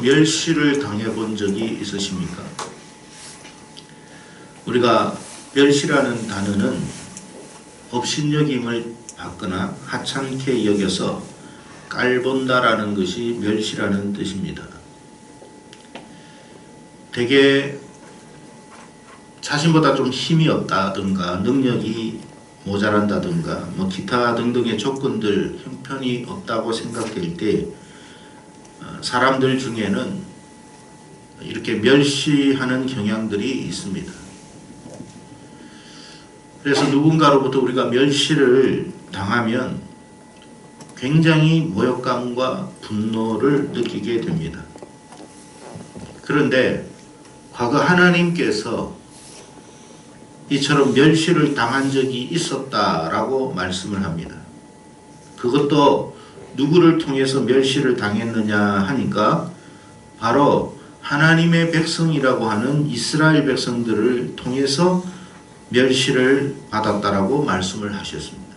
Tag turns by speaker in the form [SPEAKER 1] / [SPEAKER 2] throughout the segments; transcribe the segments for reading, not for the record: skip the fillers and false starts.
[SPEAKER 1] 멸시를 당해본 적이 있으십니까? 우리가 멸시라는 단어는 업신여김을 받거나 하찮게 여겨서 깔본다라는 것이 멸시라는 뜻입니다. 대개 자신보다 좀 힘이 없다든가 능력이 모자란다든가 기타 등등의 조건들 형편이 없다고 생각될 때 사람들 중에는 이렇게 멸시하는 경향들이 있습니다. 그래서 누군가로부터 우리가 멸시를 당하면 굉장히 모욕감과 분노를 느끼게 됩니다. 그런데 과거 하나님께서 이처럼 멸시를 당한 적이 있었다라고 말씀을 합니다. 그것도 누구를 통해서 멸시를 당했느냐 하니까 바로 하나님의 백성이라고 하는 이스라엘 백성들을 통해서 멸시를 받았다라고 말씀을 하셨습니다.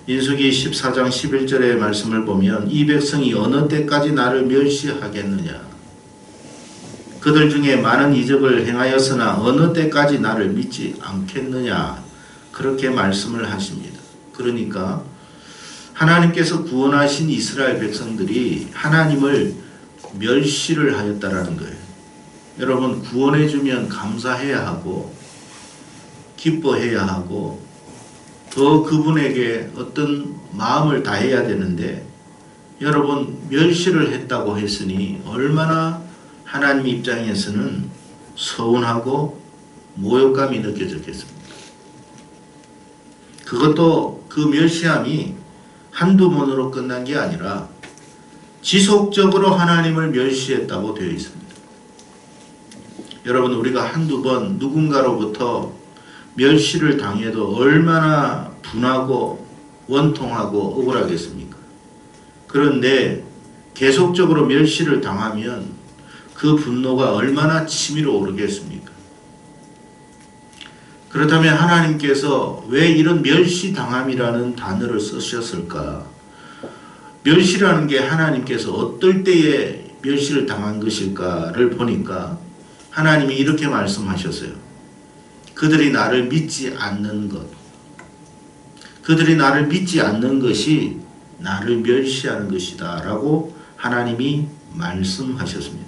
[SPEAKER 1] 민수기 14장 11절의 말씀을 보면 이 백성이 어느 때까지 나를 멸시하겠느냐, 그들 중에 많은 이적을 행하였으나 어느 때까지 나를 믿지 않겠느냐, 그렇게 말씀을 하십니다. 그러니까 하나님께서 구원하신 이스라엘 백성들이 하나님을 멸시를 하였다라는 거예요. 여러분, 구원해주면 감사해야 하고 기뻐해야 하고 더 그분에게 어떤 마음을 다해야 되는데, 여러분 멸시를 했다고 했으니 얼마나 하나님 입장에서는 서운하고 모욕감이 느껴졌겠습니까? 그것도 그 멸시함이 한두 번으로 끝난 게 아니라 지속적으로 하나님을 멸시했다고 되어 있습니다. 여러분, 우리가 한두 번 누군가로부터 멸시를 당해도 얼마나 분하고 원통하고 억울하겠습니까? 그런데 계속적으로 멸시를 당하면 그 분노가 얼마나 치밀어 오르겠습니까? 그렇다면 하나님께서 왜 이런 멸시당함이라는 단어를 쓰셨을까? 멸시라는 게 하나님께서 어떨 때에 멸시를 당한 것일까를 보니까 하나님이 이렇게 말씀하셨어요. 그들이 나를 믿지 않는 것, 그들이 나를 믿지 않는 것이 나를 멸시하는 것이다 라고 하나님이 말씀하셨습니다.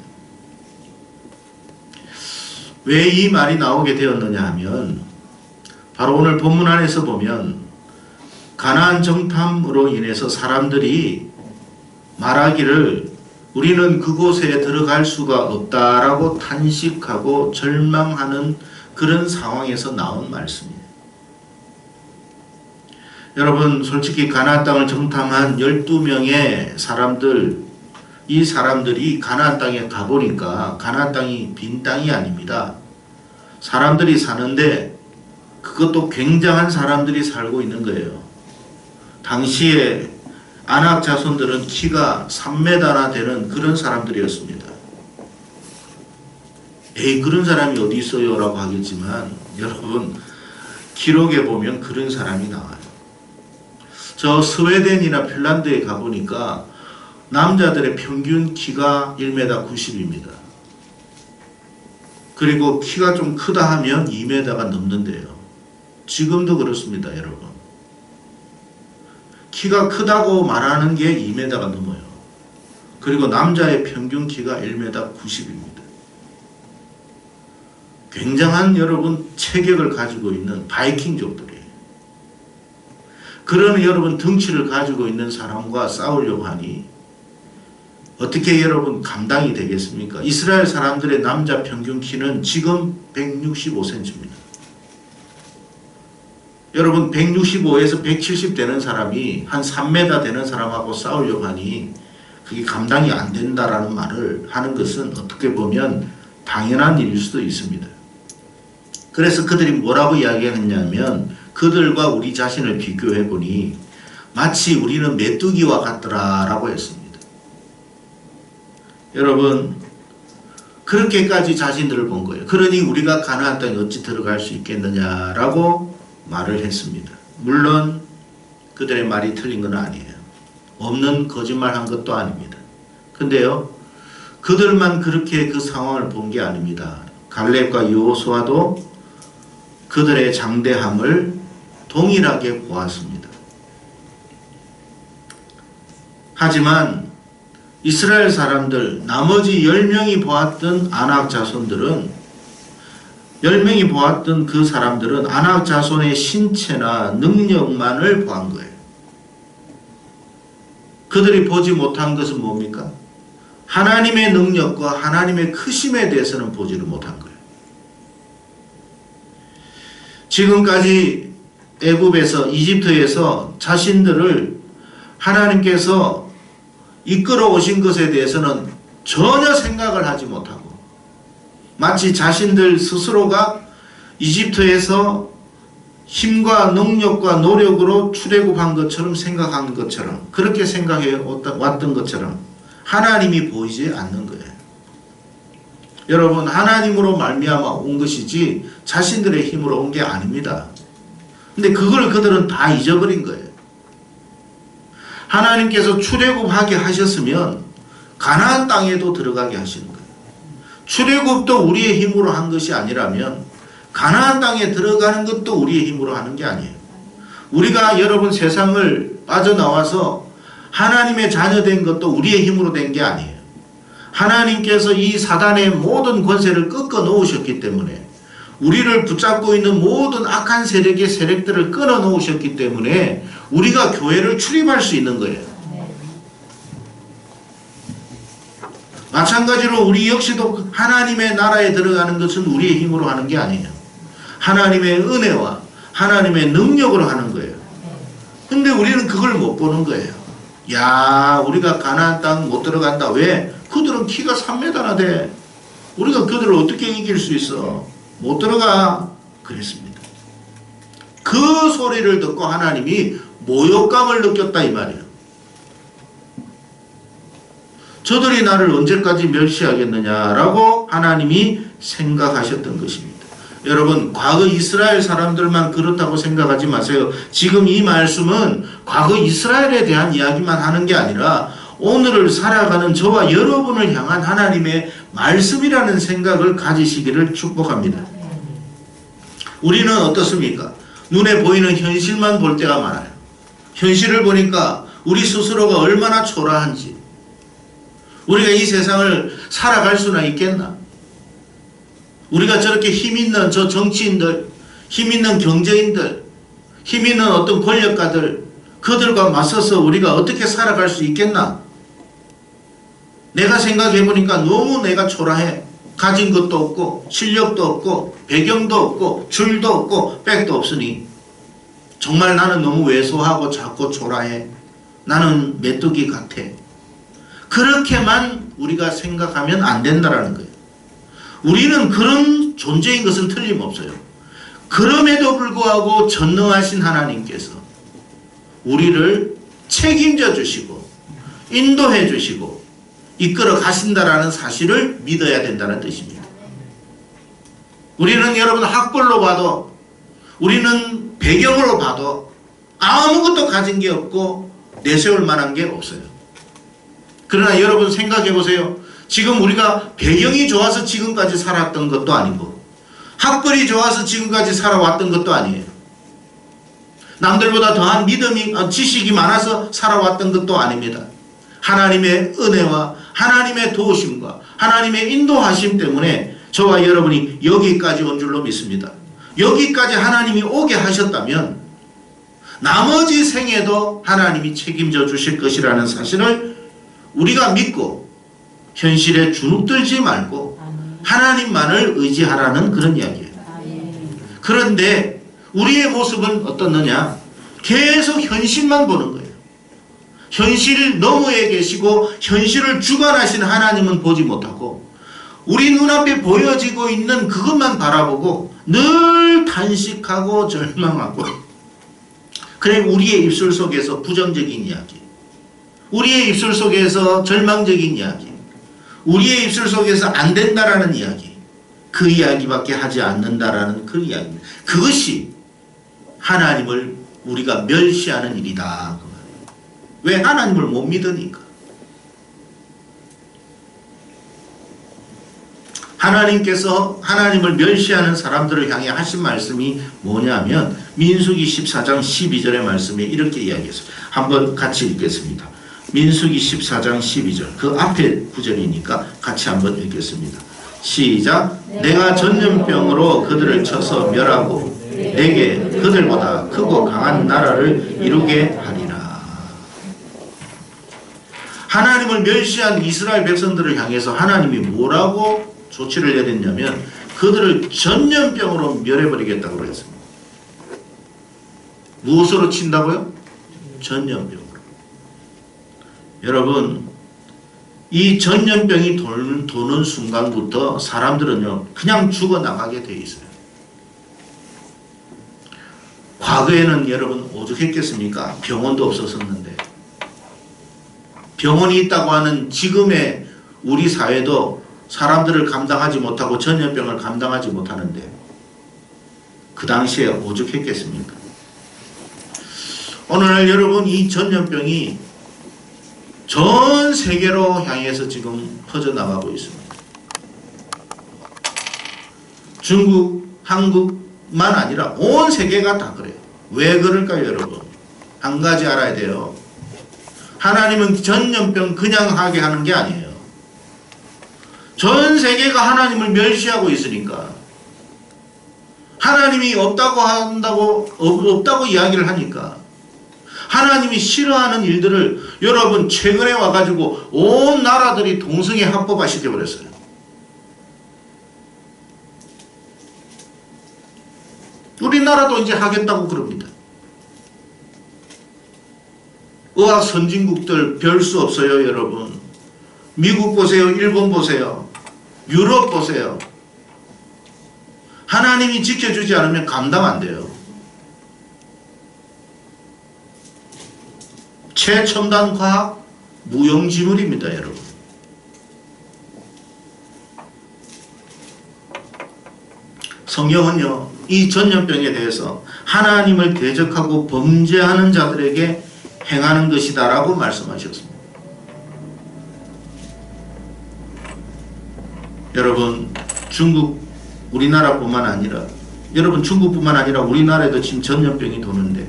[SPEAKER 1] 왜 이 말이 나오게 되었느냐 하면 바로 오늘 본문 안에서 보면 가나안 정탐으로 인해서 사람들이 말하기를 우리는 그곳에 들어갈 수가 없다라고 탄식하고 절망하는 그런 상황에서 나온 말씀이에요. 여러분, 솔직히 가나안 땅을 정탐한 12명의 사람들, 이 사람들이 가나안 땅에 가보니까 가나안 땅이 빈 땅이 아닙니다. 사람들이 사는데 그것도 굉장한 사람들이 살고 있는 거예요. 당시에 아낙 자손들은 키가 3m나 되는 그런 사람들이었습니다. 에이, 그런 사람이 어디 있어요? 라고 하겠지만 여러분, 기록에 보면 그런 사람이 나와요. 저 스웨덴이나 핀란드에 가보니까 남자들의 평균 키가 1m 90입니다. 그리고 키가 좀 크다 하면 2m가 넘는데요. 지금도 그렇습니다, 여러분. 키가 크다고 말하는 게 2m가 넘어요. 그리고 남자의 평균 키가 1m 90입니다. 굉장한 여러분 체격을 가지고 있는 바이킹족들이에요. 그런 여러분 덩치를 가지고 있는 사람과 싸우려고 하니 어떻게 여러분 감당이 되겠습니까? 이스라엘 사람들의 남자 평균 키는 지금 165cm입니다. 여러분, 165에서 170 되는 사람이 한 3m 되는 사람하고 싸우려고 하니 그게 감당이 안 된다라는 말을 하는 것은 어떻게 보면 당연한 일일 수도 있습니다. 그래서 그들이 뭐라고 이야기했냐면 그들과 우리 자신을 비교해 보니 마치 우리는 메뚜기와 같더라라고 했습니다. 여러분, 그렇게까지 자신들을 본 거예요. 그러니 우리가 가나안 땅에 어찌 들어갈 수 있겠느냐라고 말을 했습니다. 물론 그들의 말이 틀린 건 아니에요. 없는 거짓말한 것도 아닙니다. 근데요, 그들만 그렇게 그 상황을 본 게 아닙니다. 갈렙과 여호수아도 그들의 장대함을 동일하게 보았습니다. 하지만 이스라엘 사람들, 나머지 10명이 보았던 아낙 자손들은 10명이 보았던 그 사람들은 아낙 자손의 신체나 능력만을 보한 거예요. 그들이 보지 못한 것은 뭡니까? 하나님의 능력과 하나님의 크심에 대해서는 보지를 못한 거예요. 지금까지 애굽에서, 이집트에서 자신들을 하나님께서 이끌어 오신 것에 대해서는 전혀 생각을 하지 못하고, 마치 자신들 스스로가 이집트에서 힘과 능력과 노력으로 출애굽한 것처럼 생각한 것처럼, 그렇게 생각해 왔던 것처럼 하나님이 보이지 않는 거예요. 여러분, 하나님으로 말미암아 온 것이지 자신들의 힘으로 온 게 아닙니다. 근데 그걸 그들은 다 잊어버린 거예요. 하나님께서 출애굽하게 하셨으면 가나안 땅에도 들어가게 하시는 거예요. 출애굽도 우리의 힘으로 한 것이 아니라면 가나안 땅에 들어가는 것도 우리의 힘으로 하는 게 아니에요. 우리가 여러분 세상을 빠져나와서 하나님의 자녀된 것도 우리의 힘으로 된 게 아니에요. 하나님께서 이 사단의 모든 권세를 꺾어 놓으셨기 때문에, 우리를 붙잡고 있는 모든 악한 세력의 세력들을 끊어 놓으셨기 때문에 우리가 교회를 출입할 수 있는 거예요. 마찬가지로 우리 역시도 하나님의 나라에 들어가는 것은 우리의 힘으로 하는 게 아니에요. 하나님의 은혜와 하나님의 능력으로 하는 거예요. 근데 우리는 그걸 못 보는 거예요. 야, 우리가 가나안 땅 못 들어간다. 왜? 그들은 키가 3m나 돼. 우리가 그들을 어떻게 이길 수 있어? 못 들어가. 그랬습니다. 그 소리를 듣고 하나님이 모욕감을 느꼈다 이 말이에요. 저들이 나를 언제까지 멸시하겠느냐라고 하나님이 생각하셨던 것입니다. 여러분, 과거 이스라엘 사람들만 그렇다고 생각하지 마세요. 지금 이 말씀은 과거 이스라엘에 대한 이야기만 하는 게 아니라 오늘을 살아가는 저와 여러분을 향한 하나님의 말씀이라는 생각을 가지시기를 축복합니다. 우리는 어떻습니까? 눈에 보이는 현실만 볼 때가 많아요. 현실을 보니까 우리 스스로가 얼마나 초라한지, 우리가 이 세상을 살아갈 수나 있겠나? 우리가 저렇게 힘있는 저 정치인들, 힘있는 경제인들, 힘있는 어떤 권력가들, 그들과 맞서서 우리가 어떻게 살아갈 수 있겠나? 내가 생각해보니까 너무 내가 초라해. 가진 것도 없고 실력도 없고 배경도 없고 줄도 없고 백도 없으니 정말 나는 너무 왜소하고 작고 초라해. 나는 메뚜기 같아. 그렇게만 우리가 생각하면 안 된다라는 거예요. 우리는 그런 존재인 것은 틀림없어요. 그럼에도 불구하고 전능하신 하나님께서 우리를 책임져 주시고 인도해 주시고 이끌어 가신다라는 사실을 믿어야 된다는 뜻입니다. 우리는 여러분 학벌로 봐도, 우리는 배경으로 봐도 아무것도 가진 게 없고 내세울 만한 게 없어요. 그러나 여러분 생각해 보세요. 지금 우리가 배경이 좋아서 지금까지 살았던 것도 아니고 학벌이 좋아서 지금까지 살아왔던 것도 아니에요. 남들보다 더한 믿음이, 지식이 많아서 살아왔던 것도 아닙니다. 하나님의 은혜와 하나님의 도우심과 하나님의 인도하심 때문에 저와 여러분이 여기까지 온 줄로 믿습니다. 여기까지 하나님이 오게 하셨다면 나머지 생에도 하나님이 책임져 주실 것이라는 사실을 우리가 믿고 현실에 주눅들지 말고 하나님만을 의지하라는 그런 이야기예요. 그런데 우리의 모습은 어떻느냐? 계속 현실만 보는 거예요. 현실 너머에 계시고 현실을 주관하신 하나님은 보지 못하고 우리 눈앞에 보여지고 있는 그것만 바라보고 늘 탄식하고 절망하고, 그래 우리의 입술 속에서 부정적인 이야기, 우리의 입술 속에서 절망적인 이야기, 우리의 입술 속에서 안 된다라는 이야기, 그 이야기밖에 하지 않는다라는 그 이야기입니다. 그것이 하나님을 우리가 멸시하는 일이다. 왜? 하나님을 못 믿으니까. 하나님께서 하나님을 멸시하는 사람들을 향해 하신 말씀이 뭐냐면 민수기 14장 12절의 말씀에 이렇게 이야기했어요. 한번 같이 읽겠습니다. 민수기 14장 12절, 그 앞에 구절이니까 같이 한번 읽겠습니다. 시작. 내가 전염병으로 그들을 쳐서 멸하고 내게 그들보다 크고 강한 나라를 이루게 하리라. 하나님을 멸시한 이스라엘 백성들을 향해서 하나님이 뭐라고 조치를 내렸냐면 그들을 전염병으로 멸해버리겠다고 했습니다. 무엇으로 친다고요? 전염병으로. 여러분, 이 전염병이 도는 순간부터 사람들은요 그냥 죽어나가게 돼 있어요. 과거에는 여러분 오죽했겠습니까? 병원도 없었었는데, 병원이 있다고 하는 지금의 우리 사회도 사람들을 감당하지 못하고 전염병을 감당하지 못하는데 그 당시에 오죽했겠습니까? 오늘날 여러분, 이 전염병이 전 세계로 향해서 지금 퍼져나가고 있습니다. 중국, 한국만 아니라 온 세계가 다 그래요. 왜 그럴까요, 여러분? 한 가지 알아야 돼요. 하나님은 전염병 그냥 하게 하는 게 아니에요. 전 세계가 하나님을 멸시하고 있으니까, 하나님이 없다고 이야기를 하니까, 하나님이 싫어하는 일들을 여러분 최근에 와가지고 온 나라들이 동성애 합법화 시켜버렸어요. 우리나라도 이제 하겠다고 그럽니다. 의학 선진국들 별 수 없어요, 여러분. 미국 보세요, 일본 보세요, 유럽 보세요. 하나님이 지켜주지 않으면 감당 안 돼요. 최첨단 과학, 무용지물입니다, 여러분. 성경은요, 이 전염병에 대해서 하나님을 대적하고 범죄하는 자들에게 행하는 것이다 라고 말씀하셨습니다. 여러분, 중국, 우리나라뿐만 아니라, 여러분 중국뿐만 아니라 우리나라에도 지금 전염병이 도는데,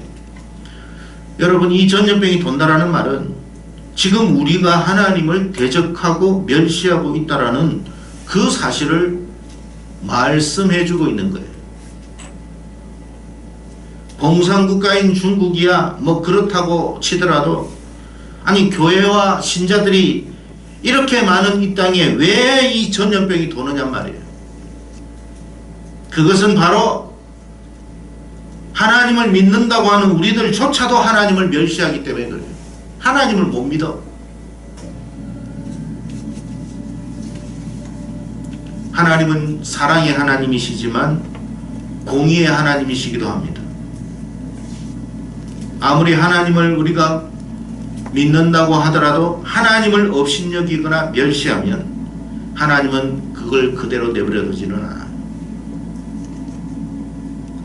[SPEAKER 1] 여러분 이 전염병이 돈다라는 말은 지금 우리가 하나님을 대적하고 멸시하고 있다라는 그 사실을 말씀해 주고 있는 거예요. 공산국가인 중국이야 뭐 그렇다고 치더라도, 아니 교회와 신자들이 이렇게 많은 이 땅에 왜 이 전염병이 도느냐 말이에요. 그것은 바로 하나님을 믿는다고 하는 우리들조차도 하나님을 멸시하기 때문에 그래요. 하나님을 못 믿어. 하나님은 사랑의 하나님이시지만 공의의 하나님이시기도 합니다. 아무리 하나님을 우리가 믿는다고 하더라도 하나님을 업신여기거나 멸시하면 하나님은 그걸 그대로 내버려 두지는 않아요.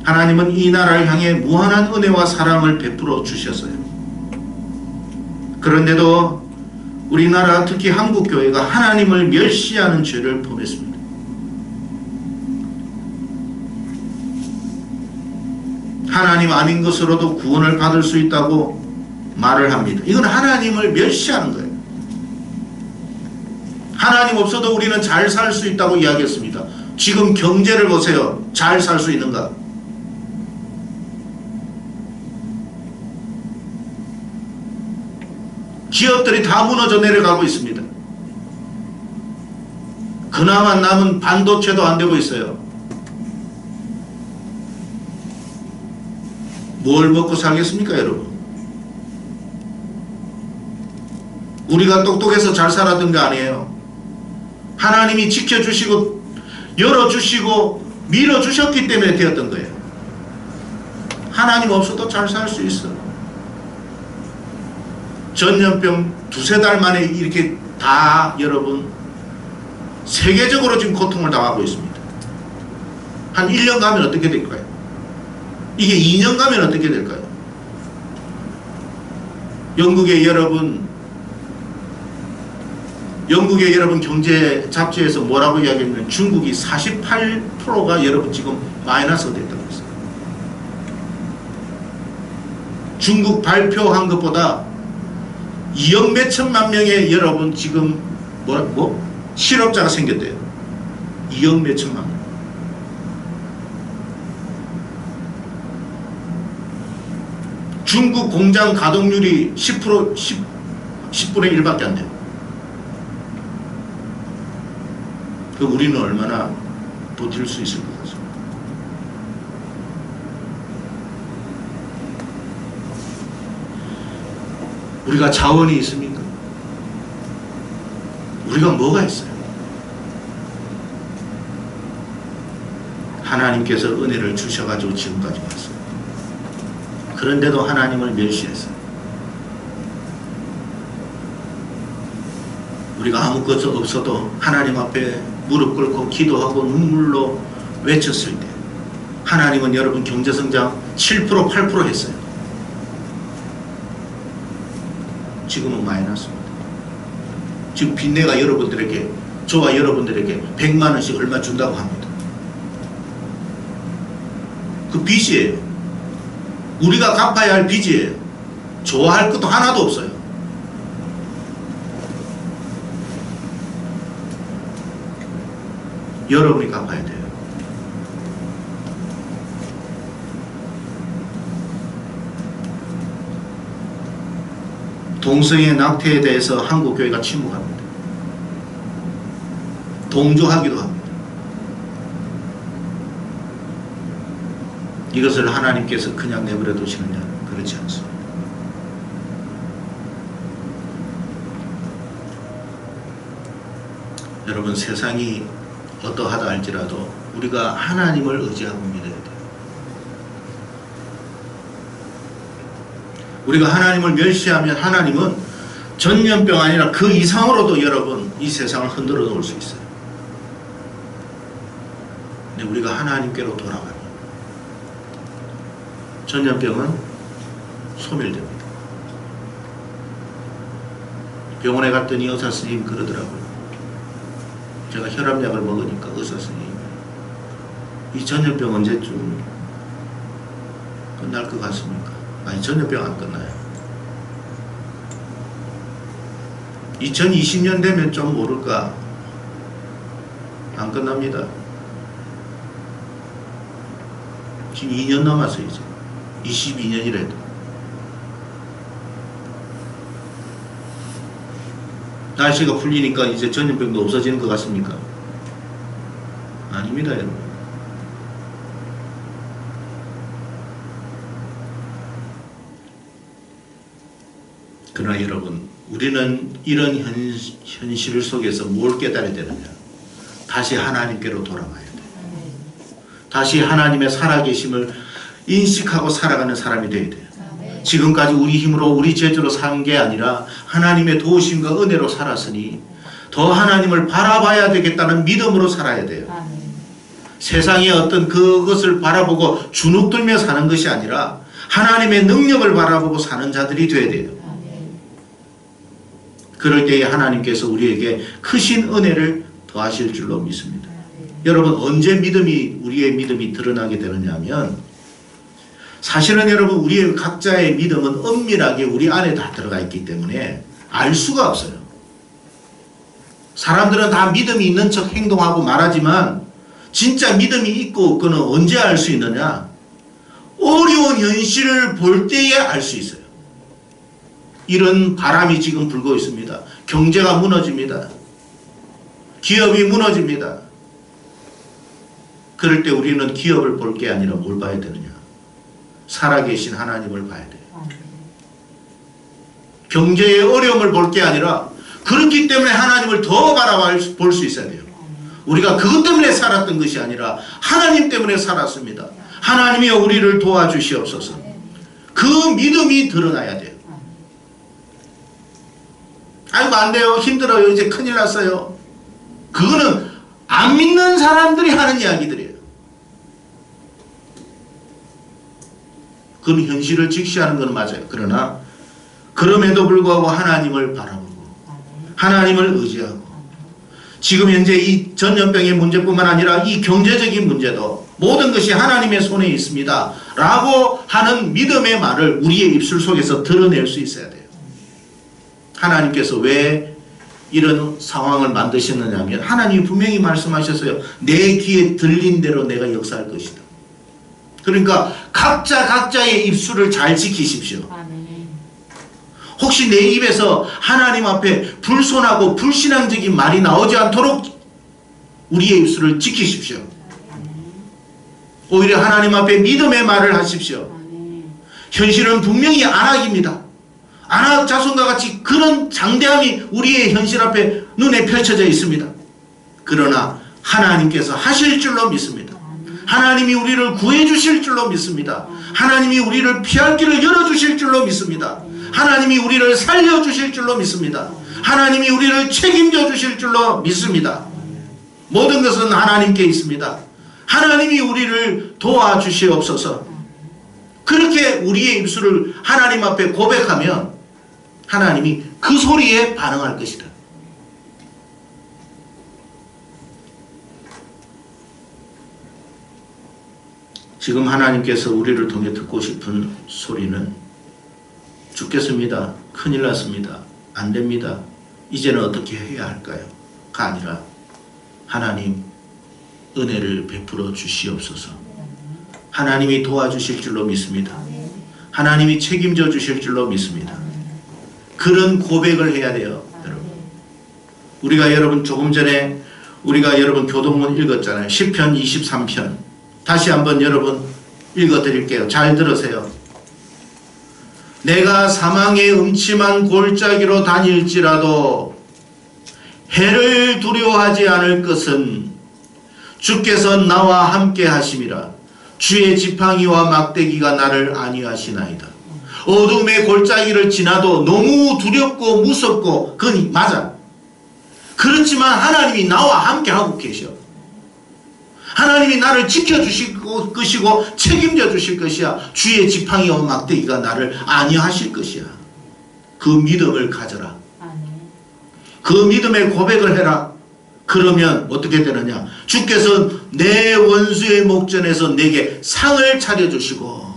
[SPEAKER 1] 하나님은 이 나라를 향해 무한한 은혜와 사랑을 베풀어 주셨어요. 그런데도 우리나라, 특히 한국교회가 하나님을 멸시하는 죄를 범했습니다. 하나님 아닌 것으로도 구원을 받을 수 있다고 말을 합니다. 이건 하나님을 멸시하는 거예요. 하나님 없어도 우리는 잘 살 수 있다고 이야기했습니다. 지금 경제를 보세요. 잘 살 수 있는가? 기업들이 다 무너져 내려가고 있습니다. 그나마 남은 반도체도 안 되고 있어요. 뭘 먹고 살겠습니까, 여러분? 우리가 똑똑해서 잘 살았던 게 아니에요. 하나님이 지켜주시고 열어주시고 밀어주셨기 때문에 되었던 거예요. 하나님 없어도 잘 살 수 있어. 전염병 두세 달 만에 이렇게 다 여러분 세계적으로 지금 고통을 당하고 있습니다. 한 1년 가면 어떻게 될까요? 이게 2년 가면 어떻게 될까요? 영국의 여러분 영국의 여러분 경제 잡지에서 뭐라고 이야기했냐면 중국이 48%가 여러분 지금 마이너스가 됐다고 했어요. 중국 발표한 것보다 2억 몇천만 명의 여러분 지금 실업자가 생겼대요. 2억 몇천만 명. 중국 공장 가동률이 10분의 1밖에 안 돼요. 그 우리는 얼마나 버틸 수 있을 것 같습니다. 우리가 자원이 있습니까? 우리가 뭐가 있어요? 하나님께서 은혜를 주셔가지고 지금까지 왔어요. 그런데도 하나님을 멸시했어요. 우리가 아무것도 없어도 하나님 앞에 무릎 꿇고 기도하고 눈물로 외쳤을 때 하나님은 여러분 경제성장 7% 8% 했어요. 지금은 마이너스입니다. 지금 빚내가 여러분들에게, 저와 여러분들에게 100만 원씩 얼마 준다고 합니다. 그 빚이에요. 우리가 갚아야 할 빚이에요. 좋아할 것도 하나도 없어요. 여러분이 갚아야 돼요. 동성애 낙태에 대해서 한국교회가 침묵합니다. 동조하기도 합니다. 이것을 하나님께서 그냥 내버려 두시느냐? 그렇지 않습니다. 여러분, 세상이 어떠하다 할지라도 우리가 하나님을 의지하고 믿어야 돼요. 우리가 하나님을 멸시하면 하나님은 전염병 아니라 그 이상으로도 여러분 이 세상을 흔들어 놓을 수 있어요. 근데 우리가 하나님께로 돌아가면 전염병은 소멸됩니다. 병원에 갔더니 의사 선생님 그러더라고요. 제가 혈압약을 먹으니까 의사 선생님이 이 전염병 언제쯤 끝날 것 같습니까? 아니, 전염병 안 끝나요. 2020년 되면 좀 모를까? 안 끝납니다. 지금 2년 남았어요. 이제 22년이라도. 날씨가 풀리니까 이제 전염병도 없어지는 것 같습니까? 아닙니다, 여러분. 그러나 여러분, 우리는 이런 현실 속에서 뭘 깨달아야 되느냐? 다시 하나님께로 돌아가야 돼요. 다시 하나님의 살아계심을 인식하고 살아가는 사람이 되어야 돼요. 지금까지 우리 힘으로 우리 재주로 산 게 아니라 하나님의 도우심과 은혜로 살았으니 더 하나님을 바라봐야 되겠다는 믿음으로 살아야 돼요. 세상의 어떤 그것을 바라보고 주눅들며 사는 것이 아니라 하나님의 능력을 바라보고 사는 자들이 되어야 돼요. 그럴 때에 하나님께서 우리에게 크신 은혜를 더하실 줄로 믿습니다. 여러분, 언제 우리의 믿음이 드러나게 되느냐 하면, 사실은 여러분 우리의 각자의 믿음은 엄밀하게 우리 안에 다 들어가 있기 때문에 알 수가 없어요. 사람들은 다 믿음이 있는 척 행동하고 말하지만 진짜 믿음이 있고 없고는 언제 알 수 있느냐? 어려운 현실을 볼 때에 알 수 있어요. 이런 바람이 지금 불고 있습니다. 경제가 무너집니다. 기업이 무너집니다. 그럴 때 우리는 기업을 볼 게 아니라 뭘 봐야 되느냐? 살아계신 하나님을 봐야 돼요. 경제의 어려움을 볼 게 아니라 그렇기 때문에 하나님을 더 바라볼 수 있어야 돼요. 우리가 그것 때문에 살았던 것이 아니라 하나님 때문에 살았습니다. 하나님이여 우리를 도와주시옵소서. 그 믿음이 드러나야 돼요. 아이고 안 돼요. 힘들어요. 이제 큰일 났어요. 그거는 안 믿는 사람들이 하는 이야기들이에요. 그건 현실을 직시하는 건 맞아요. 그러나 그럼에도 불구하고 하나님을 바라보고 하나님을 의지하고 지금 현재 이 전염병의 문제뿐만 아니라 이 경제적인 문제도 모든 것이 하나님의 손에 있습니다 라고 하는 믿음의 말을 우리의 입술 속에서 드러낼 수 있어야 돼요. 하나님께서 왜 이런 상황을 만드셨느냐 하면 하나님이 분명히 말씀하셨어요. 내 귀에 들린 대로 내가 역사할 것이다. 그러니까 각자의 입술을 잘 지키십시오. 혹시 내 입에서 하나님 앞에 불손하고 불신앙적인 말이 나오지 않도록 우리의 입술을 지키십시오. 오히려 하나님 앞에 믿음의 말을 하십시오. 현실은 분명히 안악입니다. 안악 자손과 같이 그런 장대함이 우리의 현실 앞에 눈에 펼쳐져 있습니다. 그러나 하나님께서 하실 줄로 믿습니다. 하나님이 우리를 구해 주실 줄로 믿습니다. 하나님이 우리를 피할 길을 열어주실 줄로 믿습니다. 하나님이 우리를 살려주실 줄로 믿습니다. 하나님이 우리를 책임져 주실 줄로 믿습니다. 모든 것은 하나님께 있습니다. 하나님이 우리를 도와주시옵소서. 그렇게 우리의 입술을 하나님 앞에 고백하면 하나님이 그 소리에 반응할 것이다. 지금 하나님께서 우리를 통해 듣고 싶은 소리는 죽겠습니다. 큰일 났습니다. 안 됩니다. 이제는 어떻게 해야 할까요? 가 아니라 하나님 은혜를 베풀어 주시옵소서. 하나님이 도와주실 줄로 믿습니다. 하나님이 책임져 주실 줄로 믿습니다. 그런 고백을 해야 돼요. 여러분. 우리가 여러분 조금 전에 우리가 여러분 교동문 읽었잖아요. 시편 23편. 다시 한번 여러분 읽어드릴게요. 잘 들으세요. 내가 사망의 음침한 골짜기로 다닐지라도 해를 두려워하지 않을 것은 주께서 나와 함께 하심이라. 주의 지팡이와 막대기가 나를 안위하시나이다. 어둠의 골짜기를 지나도 너무 두렵고 무섭고 그건 맞아. 그렇지만 하나님이 나와 함께 하고 계셔. 하나님이 나를 지켜주실 것이고 책임져 주실 것이야. 주의 지팡이와 막대기가 나를 안위하실 것이야. 그 믿음을 가져라. 그 믿음의 고백을 해라. 그러면 어떻게 되느냐? 주께서 내 원수의 목전에서 내게 상을 차려주시고,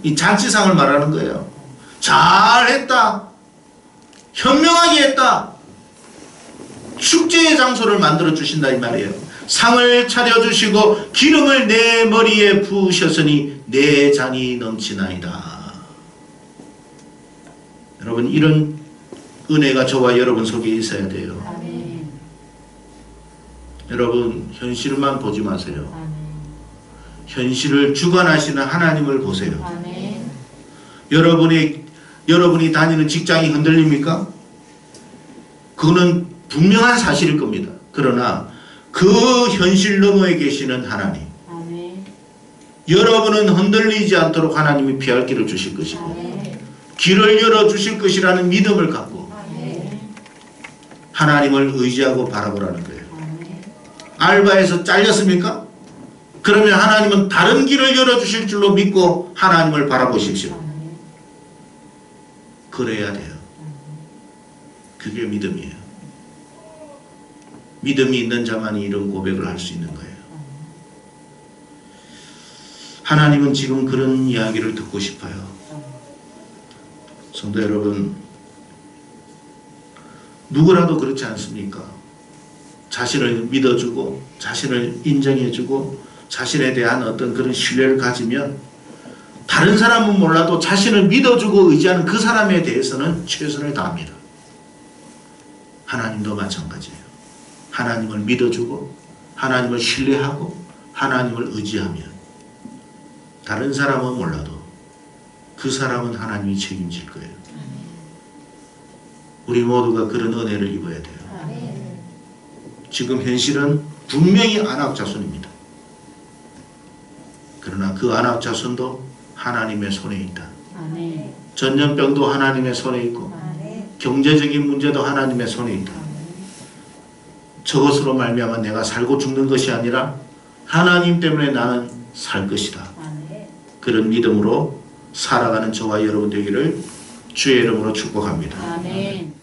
[SPEAKER 1] 이 잔치상을 말하는 거예요. 잘했다. 현명하게 했다. 축제의 장소를 만들어 주신다 이 말이에요. 상을 차려주시고 기름을 내 머리에 부으셨으니 내 잔이 넘치나이다. 여러분, 이런 은혜가 저와 여러분 속에 있어야 돼요. 아멘. 여러분, 현실만 보지 마세요. 아멘. 현실을 주관하시는 하나님을 보세요. 아멘. 여러분이 다니는 직장이 흔들립니까? 그거는 분명한 사실일 겁니다. 그러나 그 현실 너머에 계시는 하나님, 아멘. 여러분은 흔들리지 않도록 하나님이 피할 길을 주실 것이고, 아멘. 길을 열어주실 것이라는 믿음을 갖고, 아멘. 하나님을 의지하고 바라보라는 거예요. 아멘. 알바에서 잘렸습니까? 그러면 하나님은 다른 길을 열어주실 줄로 믿고 하나님을 바라보십시오. 아멘. 그래야 돼요. 그게 믿음이에요. 믿음이 있는 자만이 이런 고백을 할 수 있는 거예요. 하나님은 지금 그런 이야기를 듣고 싶어요. 성도 여러분, 누구라도 그렇지 않습니까? 자신을 믿어주고 자신을 인정해주고 자신에 대한 어떤 그런 신뢰를 가지면 다른 사람은 몰라도 자신을 믿어주고 의지하는 그 사람에 대해서는 최선을 다합니다. 하나님도 마찬가지예요. 하나님을 믿어주고 하나님을 신뢰하고 하나님을 의지하면 다른 사람은 몰라도 그 사람은 하나님이 책임질 거예요. 우리 모두가 그런 은혜를 입어야 돼요. 지금 현실은 분명히 안악 자손입니다. 그러나 그 안악 자손도 하나님의 손에 있다. 전염병도 하나님의 손에 있고 경제적인 문제도 하나님의 손에 있다. 저것으로 말미암아 내가 살고 죽는 것이 아니라 하나님 때문에 나는 살 것이다. 그런 믿음으로 살아가는 저와 여러분 되기를 주의 이름으로 축복합니다. 아멘.